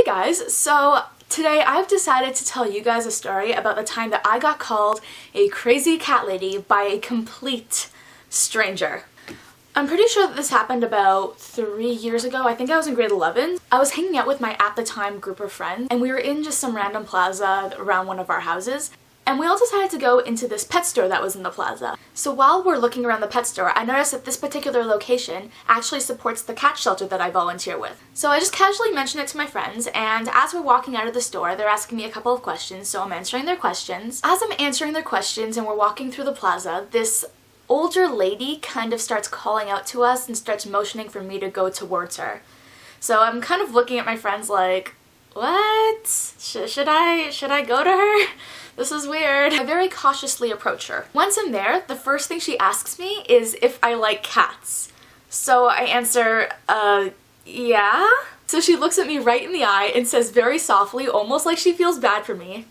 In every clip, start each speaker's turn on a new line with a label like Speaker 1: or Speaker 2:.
Speaker 1: guys, so today I've decided to tell you guys a story about the time that I got called a crazy cat lady by a complete stranger. I'm pretty sure that this happened about 3 years ago. I think I was in grade 11. I was hanging out with my at the time group of friends and we were in just some random plaza around one of our houses. And we all decided to go into this pet store that was in the plaza. So while we're looking around the pet store, I noticed that this particular location actually supports the cat shelter that I volunteer with. So I just casually mentioned it to my friends, and as we're walking out of the store, they're asking me a couple of questions, so I'm answering their questions. As I'm answering their questions and we're walking through the plaza, this older lady kind of starts calling out to us and starts motioning for me to go towards her. So I'm kind of looking at my friends like, what? Should I go to her? This is weird. I very cautiously approach her. Once I'm there, the first thing she asks me is if I like cats. So I answer, yeah? So she looks at me right in the eye and says very softly, almost like she feels bad for me,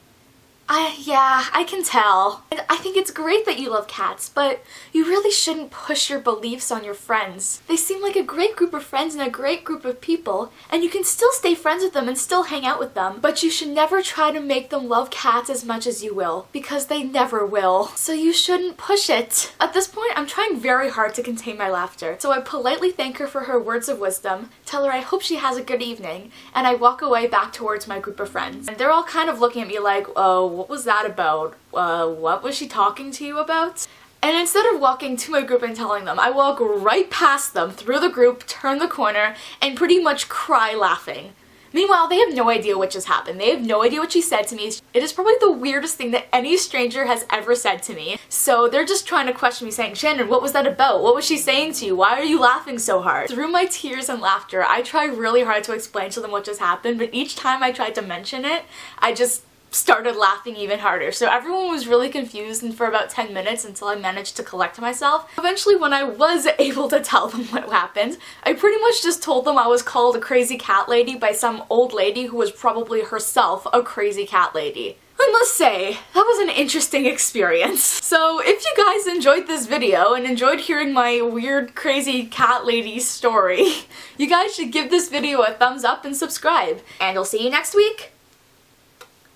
Speaker 1: yeah, I can tell. And I think it's great that you love cats, but you really shouldn't push your beliefs on your friends. They seem like a great group of friends and a great group of people, and you can still stay friends with them and still hang out with them, but you should never try to make them love cats as much as you will, because they never will. So you shouldn't push it. At this point, I'm trying very hard to contain my laughter, so I politely thank her for her words of wisdom, tell her I hope she has a good evening, and I walk away back towards my group of friends. And they're all kind of looking at me like, oh, what was that about? What was she talking to you about? And instead of walking to my group and telling them, I walk right past them, through the group, turn the corner, and pretty much cry laughing. Meanwhile, they have no idea what just happened. They have no idea what she said to me. It is probably the weirdest thing that any stranger has ever said to me. So they're just trying to question me, saying, Shannon, what was that about? What was she saying to you? Why are you laughing so hard? Through my tears and laughter, I try really hard to explain to them what just happened, but each time I tried to mention it, I just started laughing even harder. So everyone was really confused and for about 10 minutes until I managed to collect myself. Eventually, when I was able to tell them what happened, I pretty much just told them I was called a crazy cat lady by some old lady who was probably herself a crazy cat lady. I must say, that was an interesting experience. So if you guys enjoyed this video and enjoyed hearing my weird, crazy cat lady story, you guys should give this video a thumbs up and subscribe. And I'll see you next week.